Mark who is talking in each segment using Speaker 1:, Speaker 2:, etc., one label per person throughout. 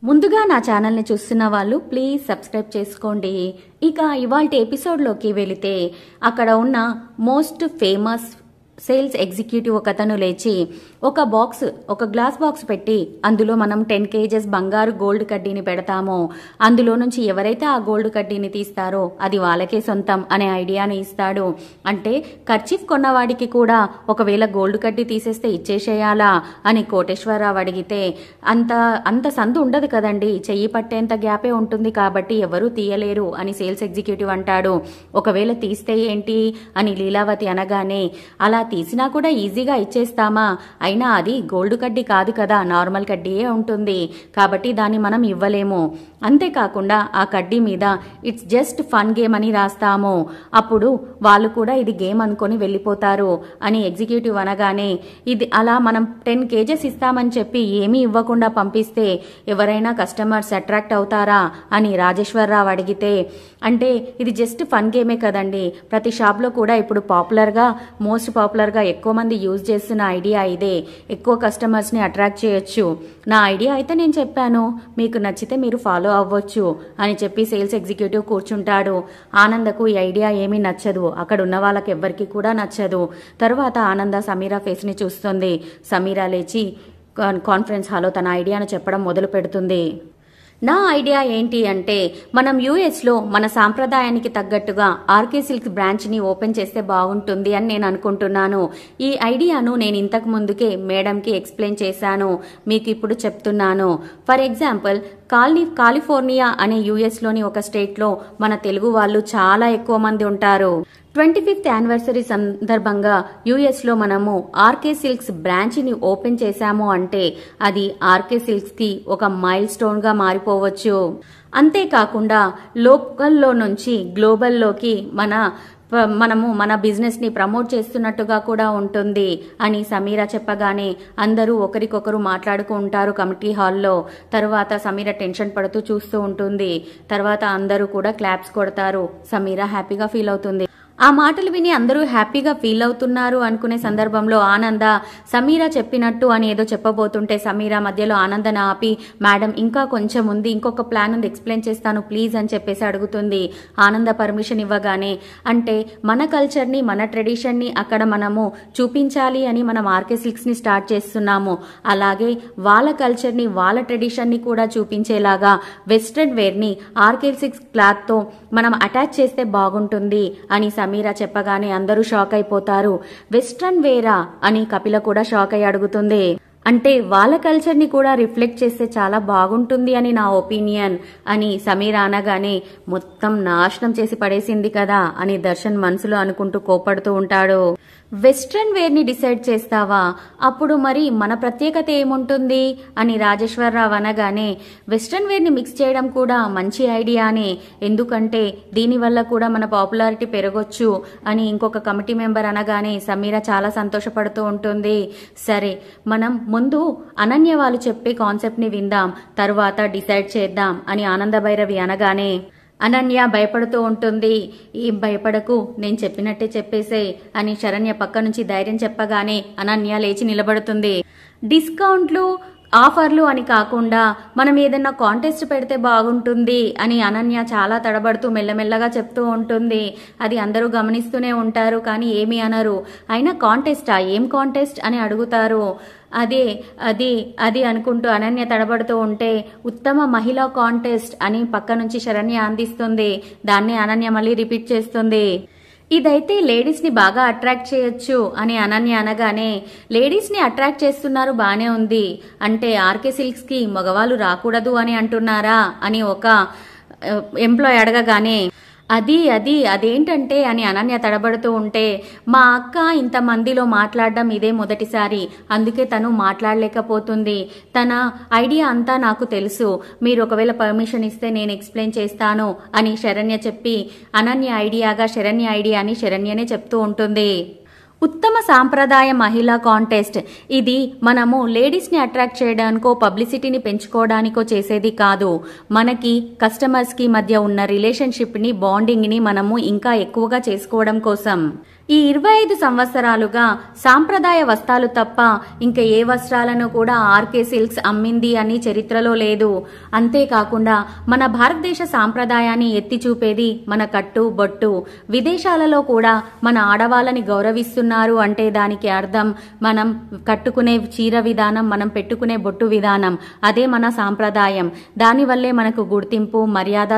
Speaker 1: ముందుగా నా ఛానల్ని చూస్తున్న వాళ్ళు ప్లీజ్ సబ్స్క్రైబ్ చేసుకోండి. ఇక ఇవాల్టి ఎపిసోడ్లోకి వెళితే అక్కడ ఉన్న మోస్ట్ ఫేమస్ సేల్స్ ఎగ్జిక్యూటివ్ ఒకతను లేచి ఒక గ్లాస్ బాక్స్ పెట్టి అందులో మనం 10 kgs బంగారు గోల్డ్ కడ్డీని పెడతామో అందులో నుంచి ఎవరైతే ఆ గోల్డ్ కడ్డీని తీస్తారో అది వాళ్ళకే సొంతం అనే ఐడియాని ఇస్తాడు. అంటే కర్చీఫ్ కొన్నవాడికి కూడా ఒకవేళ గోల్డ్ కడ్డీ తీసేస్తే ఇచ్చేసేయాలా అని కోటేశ్వరరావు అడిగితే అంత సందు ఉండదు కదండి, చెయ్యి పట్టేంత గ్యాపే ఉంటుంది కాబట్టి ఎవరూ తీయలేరు అని సేల్స్ ఎగ్జిక్యూటివ్ అంటాడు. ఒకవేళ తీస్తే ఏంటి అని లీలావతి అనగానే అలా తీసినా కూడా ఈజీగా ఇచ్చేస్తామా, అయినా అది గోల్డ్ కడ్డీ కాదు కదా, నార్మల్ కడ్డీయే ఉంటుంది కాబట్టి దాన్ని మనం ఇవ్వలేము. అంతేకాకుండా ఆ కడ్డీ మీద ఇట్స్ జస్ట్ ఫన్ గేమ్ అని రాస్తాము, అప్పుడు వాళ్ళు కూడా ఇది గేమ్ అనుకొని వెళ్ళిపోతారు అని ఎగ్జిక్యూటివ్ అనగానే ఇది అలా మనం 10 kgs ఇస్తామని చెప్పి ఏమీ ఇవ్వకుండా పంపిస్తే ఎవరైనా కస్టమర్స్ అట్రాక్ట్ అవుతారా అని రాజేశ్వరరావు అడిగితే, అంటే ఇది జస్ట్ ఫన్ గేమే కదండి, ప్రతి షాప్లో కూడా ఇప్పుడు మోస్ట్ పాపులర్గా ఎక్కువ మంది యూజ్ చేస్తున్న ఐడియా ఇదే, ఎక్కువ కస్టమర్స్ని అట్రాక్ట్ చేయొచ్చు, నా ఐడియా అయితే నేను చెప్పాను, మీకు నచ్చితే మీరు ఫాలో అవ్వచ్చు అని చెప్పి సేల్స్ ఎగ్జిక్యూటివ్ కూర్చుంటాడు. ఆనందకు ఈ ఐడియా ఏమీ నచ్చదు, అక్కడ ఉన్న వాళ్ళకి ఎవ్వరికి కూడా నచ్చదు. తర్వాత ఆనంద సమీరా ఫేస్ని చూస్తుంది. సమీరా లేచి కాన్ఫరెన్స్ హాల్లో తన ఐడియాను చెప్పడం మొదలు పెడుతుంది. నా ఐడియా ఏంటి అంటే మనం యూఎస్లో మన సాంప్రదాయానికి తగ్గట్టుగా ఆర్కే సిల్క్ బ్రాంచ్ని ఓపెన్ చేస్తే బాగుంటుంది అని నేను అనుకుంటున్నాను. ఈ ఐడియాను నేను ఇంతకు ముందుకే మేడంకి ఎక్స్ప్లెయిన్ చేశాను, మీకు ఇప్పుడు చెప్తున్నాను. ఫర్ ఎగ్జాంపుల్ కాలిఫోర్నియా అనే యూఎస్లోని ఒక స్టేట్లో మన తెలుగు వాళ్ళు చాలా ఎక్కువ మంది ఉంటారు. 25th యానివర్సరీ సందర్భంగా యూఎస్లో మనము ఆర్కే సిల్క్స్ బ్రాంచ్ని ఓపెన్ చేశాము అంటే అది ఆర్కే సిల్క్స్కి ఒక మైల్ స్టోన్గా మారిపోవచ్చు. అంతేకాకుండా లోకల్లో నుంచి గ్లోబల్లోకి మనము మన బిజినెస్ని ప్రమోట్ చేస్తున్నట్టుగా కూడా ఉంటుంది అని సమీరా చెప్పగానే అందరూ ఒకరికొకరు మాట్లాడుకుంటారు కమిటీ హాల్లో. తర్వాత సమీరా టెన్షన్ పడుతూ చూస్తూ ఉంటుంది. తర్వాత అందరూ కూడా క్లాప్స్ కొడతారు. సమీరా హ్యాపీగా ఫీల్ అవుతుంది. ఆ మాటలు విని అందరూ హ్యాపీగా ఫీల్ అవుతున్నారు అనుకునే సందర్భంలో ఆనంద సమీరా చెప్పినట్టు అని ఏదో చెప్పబోతుంటే సమీరా మధ్యలో ఆనందన ఆపి, మేడం ఇంకా కొంచెం ఉంది, ఇంకొక ప్లాన్ ఉంది, ఎక్స్ప్లెయిన్ చేస్తాను ప్లీజ్ అని చెప్పేసి అడుగుతుంది. ఆనంద పర్మిషన్ ఇవ్వగానే, అంటే మన కల్చర్ని మన ట్రెడిషన్ని అక్కడ మనము చూపించాలి అని మనం ఆర్కే సిల్క్స్ని స్టార్ట్ చేస్తున్నాము, అలాగే వాళ్ళ కల్చర్ని వాళ్ళ ట్రెడిషన్ని కూడా చూపించేలాగా వెస్ట్రన్ వేర్ని ఆర్కే సిల్క్స్ క్లాత్తో మనం అటాచ్ చేస్తే బాగుంటుంది అని సమీరా చెప్పగానే అందరూ షాక్ అయిపోతారు. వెస్ట్రన్ వేరా అని కపిల కూడా షాక్ అయి అడుగుతుంది. అంటే వాళ్ళ కల్చర్ని కూడా రిఫ్లెక్ట్ చేస్తే చాలా బాగుంటుంది అని నా ఒపీనియన్ అని సమీరా అనగానే మొత్తం నాశనం చేసి పడేసింది కదా అని దర్శన్ మనసులో అనుకుంటూ కోపడుతూ ఉంటాడు. వెస్ట్రన్ వేర్ని డిసైడ్ చేస్తావా, అప్పుడు మరి మన ప్రత్యేకత ఏముంటుంది అని రాజేశ్వరరావు అనగానే వెస్ట్రన్ వేర్ని మిక్స్ చేయడం కూడా మంచి ఐడియానే, ఎందుకంటే దీనివల్ల కూడా మన పాపులారిటీ పెరగొచ్చు అని ఇంకొక కమిటీ మెంబర్ అనగానే సమీరా చాలా సంతోషపడుతూ ఉంటుంది. సరే మనం ముందు అనన్య వాళ్ళు చెప్పే కాన్సెప్ట్ని విందాం, తర్వాత డిసైడ్ చేద్దాం అని ఆనంద భైరవి అనగానే అనన్య భయపడుతూ ఉంటుంది. ఏం భయపడకు, నేను చెప్పినట్టే చెప్పేసే అని శరణ్య పక్క నుంచి ధైర్యం చెప్పగానే అనన్య లేచి నిలబడుతుంది. డిస్కౌంట్లు ఆఫర్లు అని కాకుండా మనం ఏదైనా కాంటెస్ట్ పెడితే బాగుంటుంది అని అనన్య చాలా తడబడుతూ మెల్లమెల్లగా చెప్తూ ఉంటుంది. అది అందరూ గమనిస్తూనే ఉంటారు కానీ ఏమీ అనరు. అయినా కాంటెస్టా, ఏం కాంటెస్ట్ అని అడుగుతారు. అది అనుకుంటూ అనన్య తడబడుతూ ఉంటే ఉత్తమ మహిళా కాంటెస్ట్ అని పక్క నుంచి శరణ్య అందిస్తుంది. దాన్ని అనన్య మళ్ళీ రిపీట్ చేస్తుంది. ఇదైతే లేడీస్ని బాగా అట్రాక్ట్ చేయొచ్చు అని అనన్య అనగానే లేడీస్ని అట్రాక్ట్ చేస్తున్నారు బానే ఉంది, అంటే ఆర్కే సిల్క్స్కి మగవాళ్ళు రాకూడదు అని అంటున్నారా అని ఒక ఎంప్లాయ్ అడగగానే అదేంటంటే అని అనన్య తడబడుతూ ఉంటే మా అక్క ఇంతమందిలో మాట్లాడడం ఇదే మొదటిసారి, అందుకే తను మాట్లాడలేకపోతుంది, తన ఐడియా అంతా నాకు తెలుసు, మీరు ఒకవేళ పర్మిషన్ ఇస్తే నేను ఎక్స్ప్లెయిన్ చేస్తాను అని శరణ్య చెప్పి అనన్య ఐడియాగా శరణ్య ఐడియా అని శరణ్యనే చెప్తూ ఉంటుంది. ఉత్తమ సాంప్రదాయ మహిళా కాంటెస్ట్ ఇది మనము లేడీస్ని అట్రాక్ట్ చేయడానికో పబ్లిసిటీని పెంచుకోవడానికో చేసేది కాదు, మనకి కస్టమర్స్కి మధ్య ఉన్న రిలేషన్షిప్ని బాండింగ్ని మనము ఇంకా ఎక్కువగా చేసుకోవడం కోసం. ఈ 25 సంవత్సరాలుగా సాంప్రదాయ వస్త్రాలు తప్ప ఇంకా ఏ వస్త్రాలను కూడా ఆర్కే సిల్క్స్ అమ్మింది అని చరిత్రలో లేదు. అంతేకాకుండా మన భారతదేశ సాంప్రదాయాన్ని ఎత్తి చూపేది మన కట్టు బొట్టు. విదేశాలలో కూడా మన ఆడవాళ్ళని గౌరవిస్తున్నారు అంటే దానికి అర్థం మనం కట్టుకునే చీర విధానం, మనం పెట్టుకునే బొట్టు విధానం, అదే మన సాంప్రదాయం. దానివల్లే మనకు గుర్తింపు, మర్యాద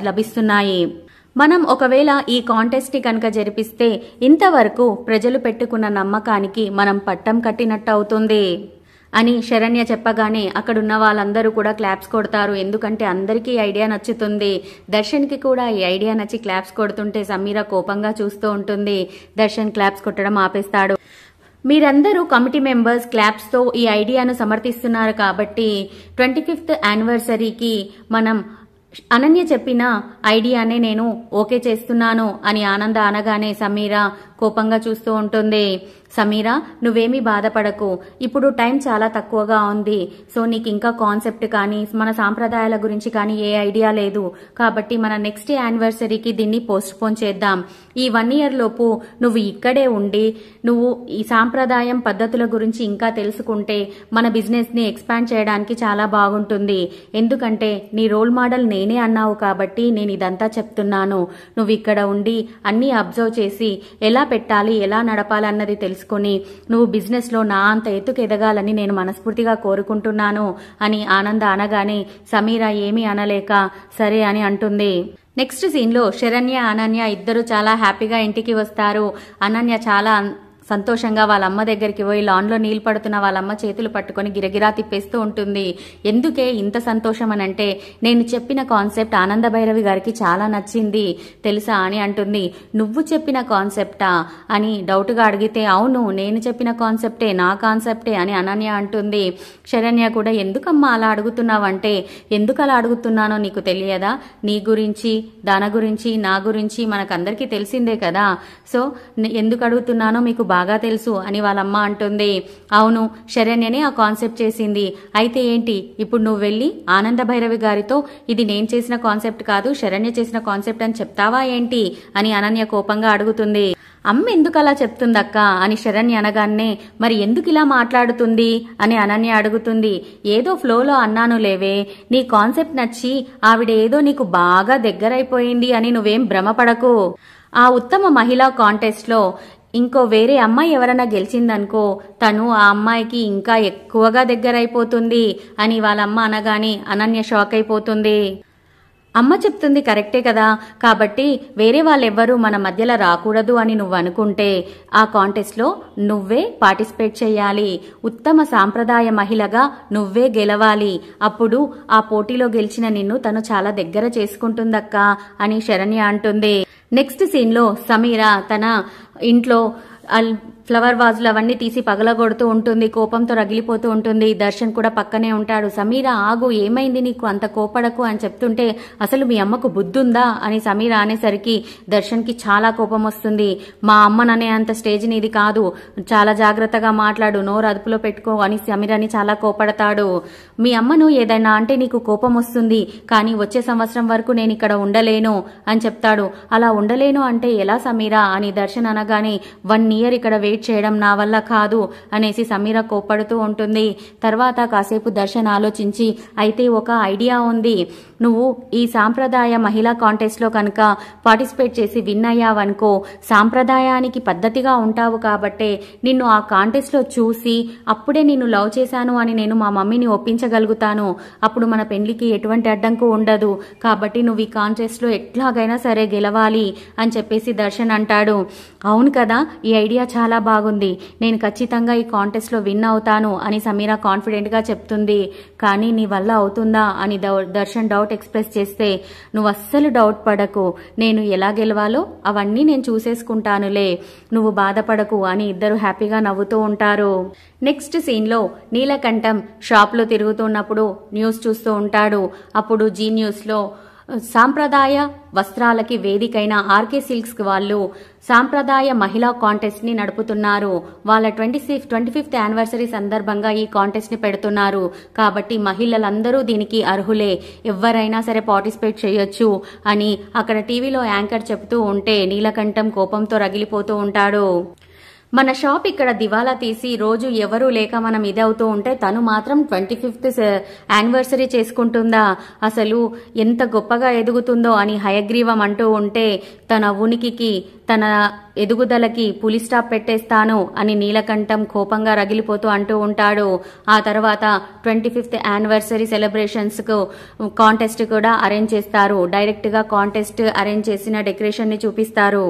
Speaker 1: లభిస్తున్నాయి. మనం ఒకవేళ ఈ కాంటెస్ట్ కనుక జరిపిస్తే ఇంతవరకు ప్రజలు పెట్టుకున్న నమ్మకానికి మనం పట్టం కట్టినట్టు అవుతుంది అని శరణ్య చెప్పగానే అక్కడున్న వాళ్ళందరూ కూడా క్లాప్స్ కొడతారు. ఎందుకంటే అందరికీ ఐడియా నచ్చుతుంది. దర్శన్కి కూడా ఈ ఐడియా నచ్చి క్లాప్స్ కొడుతుంటే సమీర కోపంగా చూస్తూ ఉంటుంది. దర్శన్ క్లాప్స్ కొట్టడం ఆపేస్తాడు. మీరందరూ కమిటీ మెంబర్స్ క్లాప్స్తో ఈ ఐడియాను సమర్థిస్తున్నారు కాబట్టి 25th యానివర్సరీకి మనం అనన్య చెప్పిన ఐడియానే నేను ఓకే చేస్తున్నాను అని ఆనంద అనగానే సమీర కోపంగా చూస్తూ ఉంటుంది. సమీర, నువ్వేమీ బాధపడకు, ఇప్పుడు టైం చాలా తక్కువగా ఉంది. సో నీకు ఇంకా కాన్సెప్ట్ కానీ మన సాంప్రదాయాల గురించి కానీ ఏ ఐడియా లేదు. కాబట్టి మన నెక్స్ట్ యానివర్సరీకి దీన్ని పోస్ట్ పోన్ చేద్దాం. ఈ 1 year లోపు నువ్వు ఇక్కడే ఉండి నువ్వు ఈ సాంప్రదాయం పద్ధతుల గురించి ఇంకా తెలుసుకుంటే మన బిజినెస్ ని ఎక్స్పాండ్ చేయడానికి చాలా బాగుంటుంది. ఎందుకంటే నీ రోల్ మోడల్ నేనే అన్నావు కాబట్టి నేను ఇదంతా చెప్తున్నాను. నువ్వు ఇక్కడ ఉండి అన్ని అబ్జర్వ్ చేసి ఎలా పెట్టాలి, ఎలా నడపాలి అన్నది తెలుసుకొని నువ్వు బిజినెస్ లో నా అంత ఎత్తుకు ఎదగాలని నేను మనస్ఫూర్తిగా కోరుకుంటున్నాను అని ఆనంద అనగానే సమీర ఏమీ అనలేక సరే అని అంటుంది. నెక్స్ట్ సీన్ లో శరణ్య, అనన్య ఇద్దరు చాలా హ్యాపీగా ఇంటికి వస్తారు. అనన్య చాలా సంతోషంగా వాళ్ళ అమ్మ దగ్గరికి పోయి లాన్లో నీళ్లు పడుతున్న వాళ్ళమ్మ చేతులు పట్టుకొని గిరగిరా తిప్పేస్తూ ఉంటుంది. ఎందుకే ఇంత సంతోషం అని అంటే, నేను చెప్పిన కాన్సెప్ట్ ఆనంద భైరవి గారికి చాలా నచ్చింది తెలుసా అని అంటుంది. నువ్వు చెప్పిన కాన్సెప్టా అని డౌట్గా అడిగితే, అవును నేను చెప్పిన కాన్సెప్టే, నా కాన్సెప్టే అని అనన్య అంటుంది. శరణ్య కూడా ఎందుకమ్మా అలా అడుగుతున్నావంటే, ఎందుకు అలా అడుగుతున్నానో నీకు తెలియదా, నీ గురించి దాని గురించి నా గురించి మనకందరికీ తెలిసిందే కదా, సో ఎందుకు అడుగుతున్నానో మీకు బాగా తెలుసు అని వాళ్ళమ్మ అంటుంది. అవును, శరణ్యనే ఆ కాన్సెప్ట్ చేసింది. అయితే ఏంటి, ఇప్పుడు నువ్వు వెళ్ళి ఆనంద భైరవి గారితో ఇది నేను చేసిన కాన్సెప్ట్ కాదు శరణ్య చేసిన కాన్సెప్ట్ అని చెప్తావా ఏంటి అని అనన్య కోపంగా అడుగుతుంది. అమ్మ ఎందుకు అలా చెప్తుందక్క అని శరణ్య అనగానే, మరి ఎందుకు ఇలా మాట్లాడుతుంది అని అనన్య అడుగుతుంది. ఏదో ఫ్లోలో అన్నాను లేవే, నీ కాన్సెప్ట్ నచ్చి ఆవిడ ఏదో నీకు బాగా దగ్గరైపోయింది అని నువ్వేం భ్రమపడకు. ఆ ఉత్తమ మహిళా కాంటెస్ట్ లో ఇంకో వేరే అమ్మాయి ఎవరైనా గెలిచిందనుకో తను ఆ అమ్మాయికి ఇంకా ఎక్కువగా దగ్గరైపోతుంది అని వాళ్ళమ్మ అనగానే అనన్య షాక్ అయిపోతుంది. అమ్మ చెప్తుంది కరెక్టే కదా, కాబట్టి వేరే వాళ్ళెవ్వరూ మన మధ్యలో రాకూడదు అని నువ్వు అనుకుంటే ఆ కాంటెస్ట్లో నువ్వే పార్టిసిపేట్ చేయాలి. ఉత్తమ సాంప్రదాయ మహిళగా నువ్వే గెలవాలి. అప్పుడు ఆ పోటీలో గెలిచిన నిన్ను తను చాలా దగ్గర చేసుకుంటుందక్క అని శరణ్య అంటుంది. నెక్స్ట్ సీన్లో సమీర తన ఇంట్లో ఫ్లవర్ వాజులు అవన్నీ తీసి పగలగొడుతూ ఉంటుంది. కోపంతో రగిలిపోతూ ఉంటుంది. దర్శన్ కూడా పక్కనే ఉంటాడు. సమీర ఆగు, ఏమైంది నీకు, అంత కోపడకు అని చెప్తుంటే, అసలు మీ అమ్మకు బుద్ధుందా అని సమీర అనేసరికి దర్శన్కి చాలా కోపం వస్తుంది. మా అమ్మననే అంత స్టేజ్ నీది కాదు, చాలా జాగ్రత్తగా మాట్లాడు, నోరు అదుపులో పెట్టుకో అని సమీరని చాలా కోపడతాడు. మీ అమ్మను ఏదైనా అంటే నీకు కోపం వస్తుంది, కానీ వచ్చే సంవత్సరం వరకు నేను ఇక్కడ ఉండలేను అని చెప్తాడు. అలా ఉండలేను అంటే ఎలా సమీర అని దర్శన్ అనగానే, 1 year ఇక్కడ వెయిట్ చేయడం నా వల్ల కాదు అనేసి సమీర కోప్పడుతూ ఉంటుంది. తర్వాత కాసేపు దర్శన్ ఆలోచించి, అయితే ఒక ఐడియా ఉంది, నువ్వు ఈ సాంప్రదాయ మహిళా కాంటెస్ట్ లో కనుక పార్టిసిపేట్ చేసి విన్ అయ్యావనుకో సాంప్రదాయానికి పద్ధతిగా ఉంటావు కాబట్టే నిన్ను ఆ కాంటెస్ట్ లో చూసి అప్పుడే నిన్ను లవ్ చేశాను అని నేను మా మమ్మీని ఒప్పించగలుగుతాను. అప్పుడు మన పెళ్లికి ఎటువంటి అడ్డంకు ఉండదు. కాబట్టి నువ్వు ఈ కాంటెస్ట్ లో ఎట్లాగైనా సరే గెలవాలి అని చెప్పేసి దర్శన్ అంటాడు. అవును కదా, ఈ ఐడియా చాలా బాగుంది, నేను ఖచ్చితంగా ఈ కాంటెస్ట్ లో విన్ అవుతాను అని సమీర కాన్ఫిడెంట్ గా చెప్తుంది. కానీ నీ వల్ల అవుతుందా అని దర్శన్ డౌట్ ఎక్స్ప్రెస్ చేస్తే, నువ్వు అస్సలు డౌట్ పడకు, నేను ఎలా గెలవాలో అవన్నీ నేను చూసేసుకుంటానులే, నువ్వు బాధపడకు అని ఇద్దరు హ్యాపీగా నవ్వుతూ ఉంటారు. నెక్స్ట్ సీన్లో నీలకంఠం షాప్లో తిరుగుతున్నప్పుడు న్యూస్ చూస్తూ ఉంటాడు. అప్పుడు జీ న్యూస్లో సాంప్రదాయ వస్త్రాలకి వేదికైన ఆర్కే సిల్క్స్ వాళ్ళు సాంప్రదాయ మహిళా కాంటెస్ట్ ని నడుపుతున్నారు. వాళ్ళ 25th యానివర్సరీ సందర్భంగా ఈ కాంటెస్ట్ ని పెడుతున్నారు. కాబట్టి మహిళలందరూ దీనికి అర్హులే, ఎవరైనా సరే పార్టిసిపేట్ చేయొచ్చు అని అక్కడ టీవీలో యాంకర్ చెబుతూ ఉంటే నీలకంఠం కోపంతో రగిలిపోతూ ఉంటాడు. మన షాప్ ఇక్కడ దివాలా తీసి రోజు ఎవరూ లేక మనం ఇదవుతూ ఉంటే తను మాత్రం 25th యానివర్సరీ చేసుకుంటుందా, అసలు ఎంత గొప్పగా ఎదుగుతుందో అని హయగ్రీవం అంటూ ఉంటే తన ఉనికికి తన ఎదుగుదలకి పులి స్టాప్ పెట్టేస్తాను అని నీలకంఠం కోపంగా రగిలిపోతూ అంటూ ఉంటాడు. ఆ తర్వాత 25th యానివర్సరీ సెలబ్రేషన్స్ కు కాంటెస్ట్ కూడా అరేంజ్ చేస్తారు. డైరెక్ట్ గా కాంటెస్ట్ అరేంజ్ చేసిన డెకరేషన్ ని చూపిస్తారు.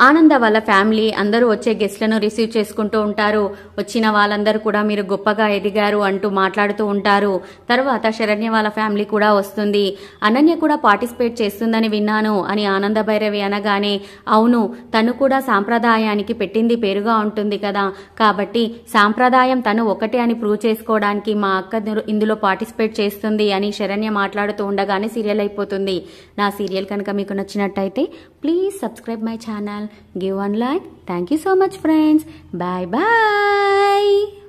Speaker 1: ఆనంద వాళ్ళ ఫ్యామిలీ అందరూ వచ్చే గెస్ట్లను రిసీవ్ చేసుకుంటూ ఉంటారు. వచ్చిన వాళ్ళందరూ కూడా మీరు గొప్పగా ఎదిగారు అంటూ మాట్లాడుతూ ఉంటారు. తర్వాత శరణ్య వాళ్ళ ఫ్యామిలీ కూడా వస్తుంది. అనన్య కూడా పార్టిసిపేట్ చేస్తుందని విన్నాను అని ఆనంద భైరవి అనగానే, అవును తను కూడా సాంప్రదాయానికి పెట్టింది పేరుగా ఉంటుంది కదా, కాబట్టి సాంప్రదాయం తను ఒకటే అని ప్రూవ్ చేసుకోవడానికి మా అక్క ఇందులో పార్టిసిపేట్ చేస్తుంది అని శరణ్య మాట్లాడుతూ ఉండగానే సీరియల్ అయిపోతుంది. నా సీరియల్ కనుక మీకు నచ్చినట్టయితే please subscribe my channel. Give one like. Thank you so much, friends. Bye bye.